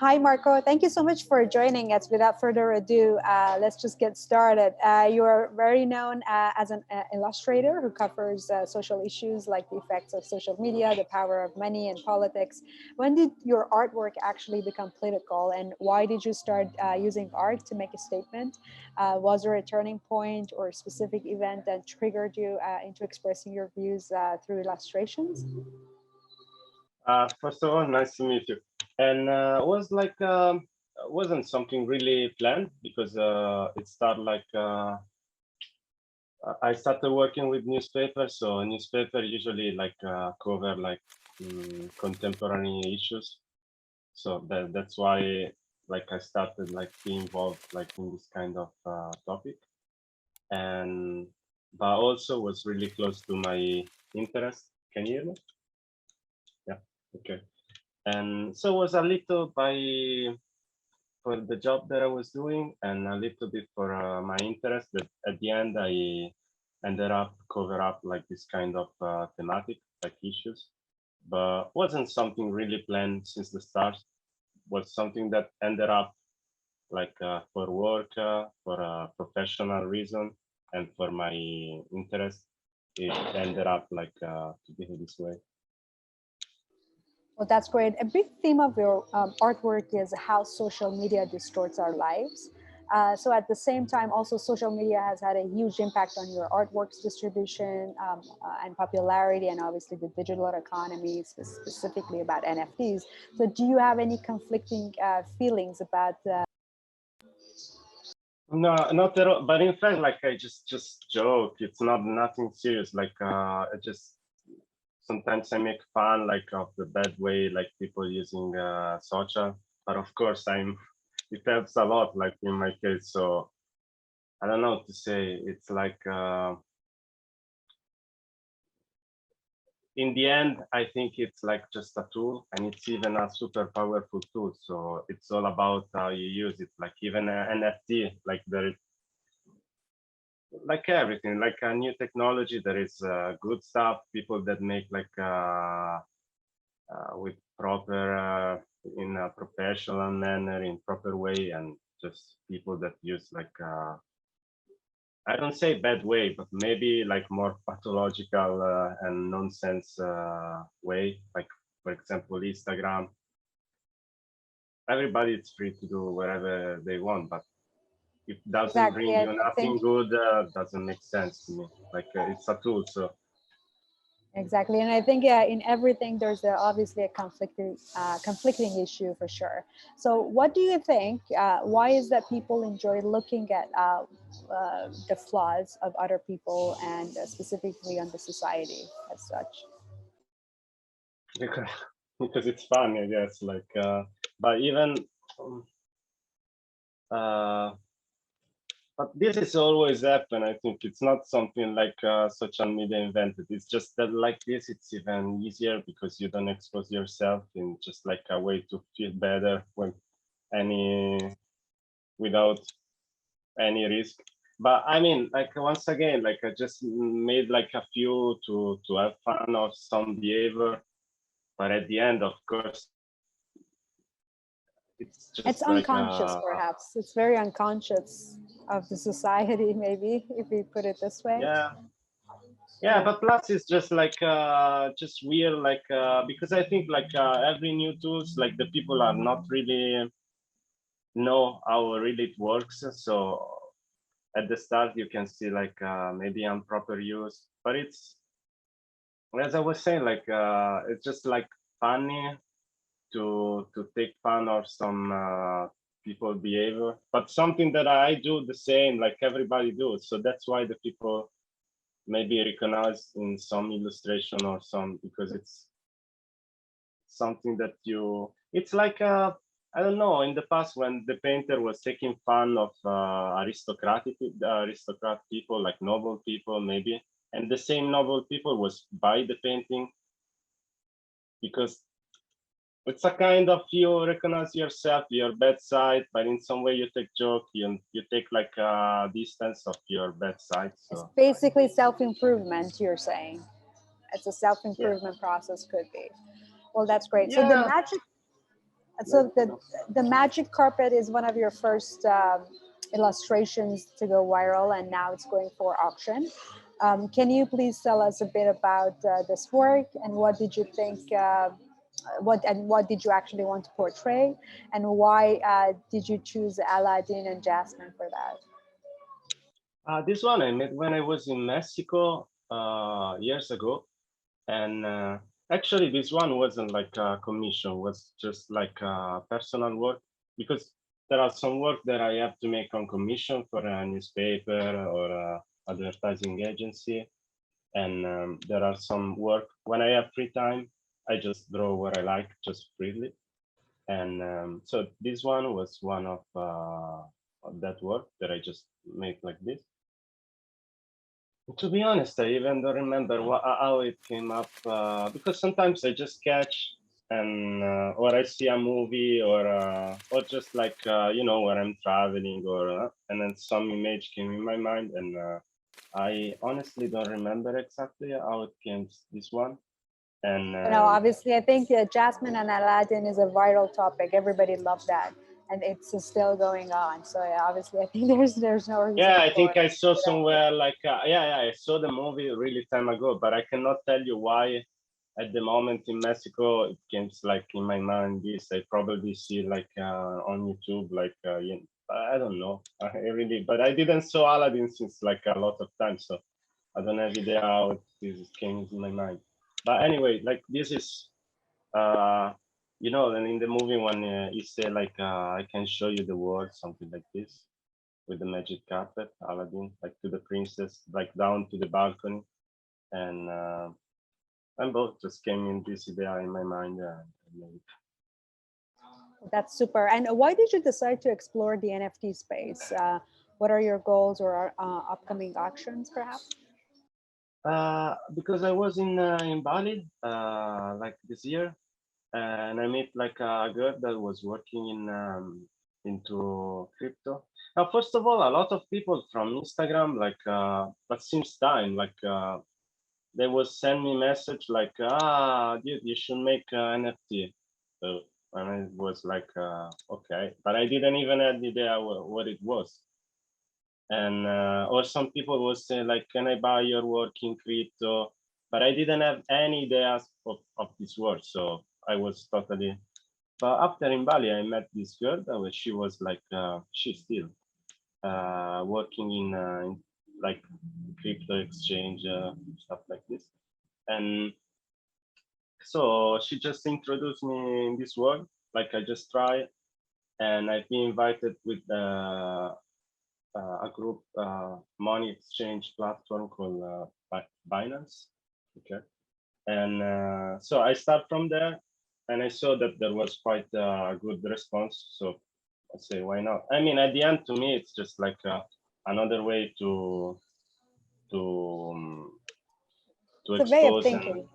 Hi, Marco. Thank you so much for joining us. Without further ado, let's just get started. You are very known as an illustrator who covers social issues like the effects of social media, the power of money, and politics. When did your artwork actually become political, and why did you start using art to make a statement? Was there a turning point or a specific event that triggered you into expressing your views through illustrations? First of all, nice to meet you. And was like wasn't something really planned because it started like I started working with newspapers. So newspaper usually like cover like contemporary issues. So that's why like I started like being involved like in this kind of topic, and but also was really close to my interest. Can you hear me? Yeah. Okay. And so it was a little by for the job that I was doing and a little bit for my interest that at the end I ended up cover up like this kind of thematic like issues, but wasn't something really planned since the start. Was something that ended up like for work, for a professional reason, and for my interest. It ended up like to be this way. Well, that's great. A big theme of your artwork is how social media distorts our lives. So at the same time, also social media has had a huge impact on your artwork's distribution and popularity, and obviously the digital economy, specifically about NFTs. So do you have any conflicting feelings about No, not at all. But in fact, like I just joke. It's not nothing serious. Like I just sometimes I make fun like of the bad way like people using social. But of course, it helps a lot. Like in my case, so I don't know what to say. It's like in the end, I think it's like just a tool, and it's even a super powerful tool. So it's all about how you use it. Like even NFT, like there like everything, like a new technology, there is good stuff, people that make like with proper in a professional manner, in proper way, and just people that use like I don't say bad way, but maybe like more pathological and nonsense way, like for example Instagram. Everybody is free to do whatever they want, but if it doesn't exactly? bring you I nothing think good, doesn't make sense to me. Like it's a tool, so exactly, and I think yeah, in everything there's obviously a conflicting issue for sure. So, what do you think? Why is that people enjoy looking at the flaws of other people and specifically on the society as such? because because it's fun, I guess. Like, but even, um, uh, but this is always happen. I think it's not something like social media invented. It's just that like this, it's even easier because you don't expose yourself in just like a way to feel better when any without any risk. But I mean, like once again, like I just made like a few to have fun of some behavior, but at the end, of course, it's It's just like unconscious, perhaps. It's very unconscious of the society, maybe if we put it this way. yeah, yeah. Yeah. But plus, it's just weird, like because I think like every new tools, like the people are not really know how really it works. So at the start, you can see like maybe improper use, but it's as I was saying, like it's just like funny to take fun of some people behavior, but something that I do the same, like everybody do. So that's why the people maybe recognize in some illustration or some because it's something that you. It's like I don't know. In the past, when the painter was taking fun of aristocrat people, like noble people, maybe, and the same noble people was buy the painting because it's a kind of you recognize yourself, your bad side, but in some way you take joke, you take like a distance of your bad side. It's So basically self improvement, you're saying. It's a self yeah, improvement process, could be. Well, that's great. So, the yeah, magic So the magic carpet is one of your first illustrations to go viral, and now it's going for auction. Can you please tell us a bit about this work, and what did you think? What did you actually want to portray, and why did you choose Aladdin and Jasmine for that? This one I made when I was in Mexico years ago, and actually this one wasn't like a commission, was just like a personal work, because there are some work that I have to make on commission for a newspaper or a advertising agency, and there are some work when I have free time, I just draw what I like, just freely. And so this one was one of that work that I just made like this. To be honest, I even don't remember how it came up, because sometimes I just catch and or I see a movie or just like you know, where I'm traveling or and then some image came in my mind, and I honestly don't remember exactly how it came this one. And Obviously, I think Jasmine and Aladdin is a viral topic. Everybody loved that, and it's still going on. So yeah, obviously, I think there's no reason. yeah, I think I saw somewhere like yeah, I saw the movie really time ago, but I cannot tell you why. At the moment in Mexico, it came like in my mind. This I probably see like on YouTube, like I don't know. I really, but I didn't saw Aladdin since like a lot of time, so I don't have idea how this came in my mind. But anyway, like this is, you know, and in the movie when he say like, I can show you the world, something like this, with the magic carpet, Aladdin, like to the princess, like down to the balcony, and both just came in this idea in my mind. That's super. And why did you decide to explore the NFT space? What are your goals or upcoming auctions, perhaps? Because I was in Bali like this year, and I met like a girl that was working in into crypto. Now, first of all, a lot of people from Instagram, like, but since time, like, they will send me message like, dude, you should make NFT. So, and I was like, okay, but I didn't even have the idea what it was. And or some people will say like, can I buy your work in crypto? But I didn't have any ideas of this work, so I was totally. But after in Bali, I met this girl that was, she was like, she's still working in like crypto exchange stuff like this, and so she just introduced me in this world. Like I just try, and I've been invited with a group money exchange platform called Binance. Okay, and so I start from there, and I saw that there was quite a good response. So I say, why not? I mean, at the end, to me, it's just like another way to um, to It's a way of expose thinking. and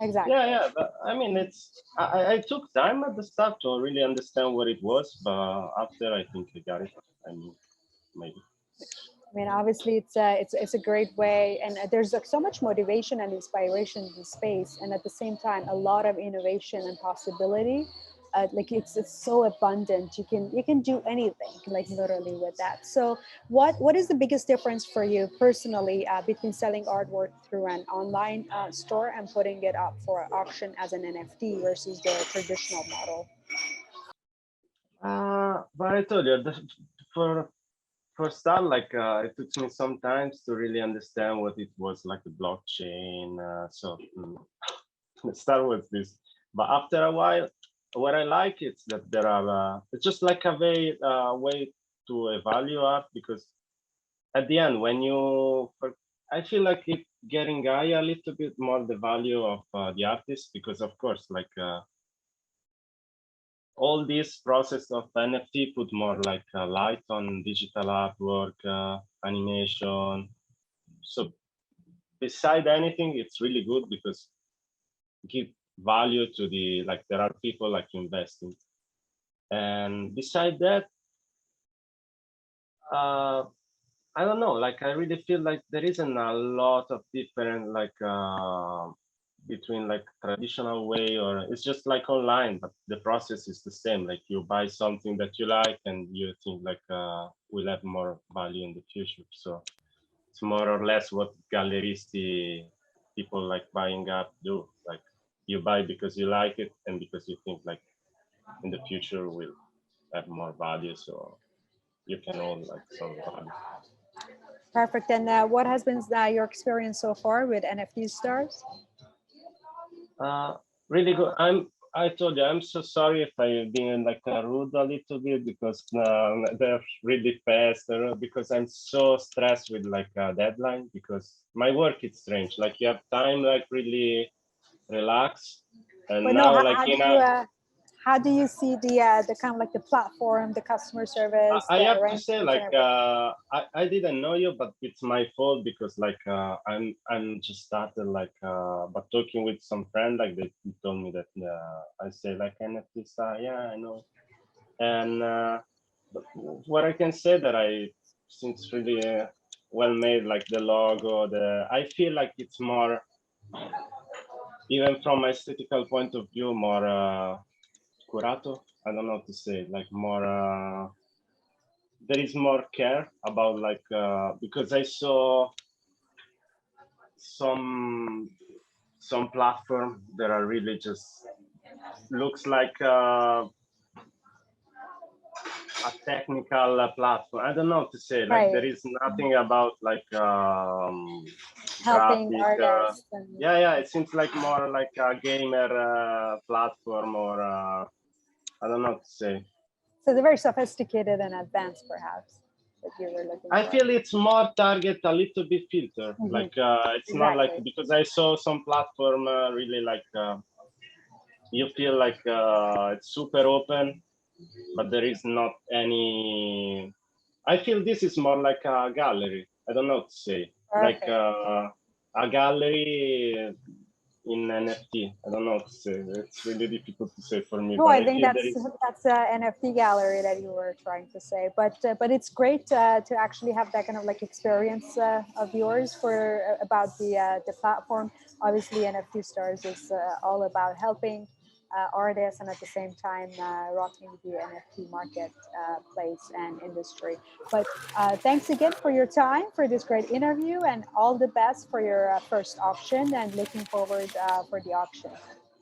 Exactly. yeah. But I mean, it's I took time at the start to really understand what it was, but after I think I got it. I mean, maybe. I mean, obviously, it's a great way, and there's like so much motivation and inspiration in space, and at the same time, a lot of innovation and possibility. Like it's so abundant. You can do anything, like literally with that. So, what is the biggest difference for you personally between selling artwork through an online store and putting it up for auction as an NFT versus the traditional model? But I told you, for for start, like it took me some time to really understand what it was like the blockchain. The start was this, but after a while, what I like is that there are it's just like a way to evaluate art, because at the end, when you, I feel like it getting high a little bit more the value of the artist, because of course, like. All this process of NFT put more like light on digital artwork, animation. So beside anything, it's really good because give value to the, like there are people like investing. And beside that, uh, I don't know, like I really feel like there isn't a lot of different like between like traditional way, or it's just like online, but the process is the same. Like you buy something that you like and you think like will have more value in the future. So it's more or less what galleristi, people like buying up do. Like you buy because you like it and because you think like in the future will have more value. So you can own like some value. Perfect. And what has been your experience so far with NFT stars? Uh, really good. I told you, I'm so sorry if I've been like rude a little bit because they're really fast. Because I'm so stressed with like a deadline because my work is strange. Like you have time, like really relax, and But no, now like how do you see the kind of like the platform, the customer service, I the have to say, arrangements, and like, everything? I didn't know you, but it's my fault because, like, I'm just started, like, but talking with some friend, like, they told me that I say, like, NFT star, yeah, I know. And but what I can say that I seems really well made, like the logo, I feel like it's more, even from my aesthetical point of view, more curato. I don't know what to say, like more. There is more care about like because I saw some platform that are really just looks like a technical platform. I don't know what to say. Like Right, there is nothing about like helping graphic. artists Yeah, it seems like more like a gamer platform or I don't know what to say. so they're very sophisticated and advanced, perhaps, that you were looking I for. feel it's more target a little bit filter. Mhm. Like it's not like Exactly. because I saw some platform really like you feel like it's super open, but there is not any. I feel this is more like a gallery. I don't know what to say. Like Perfect. a gallery in NFT. I don't know what to say. It's really difficult to say for me, No, but I I think feel there is. that's a NFT gallery that you were trying to say, but it's great to actually have that kind of like experience of yours for about the platform. Obviously, NFT Stars is all about helping artists and at the same time rocking the NFT market place and industry. But thanks again for your time for this great interview and all the best for your first auction and looking forward for the auction.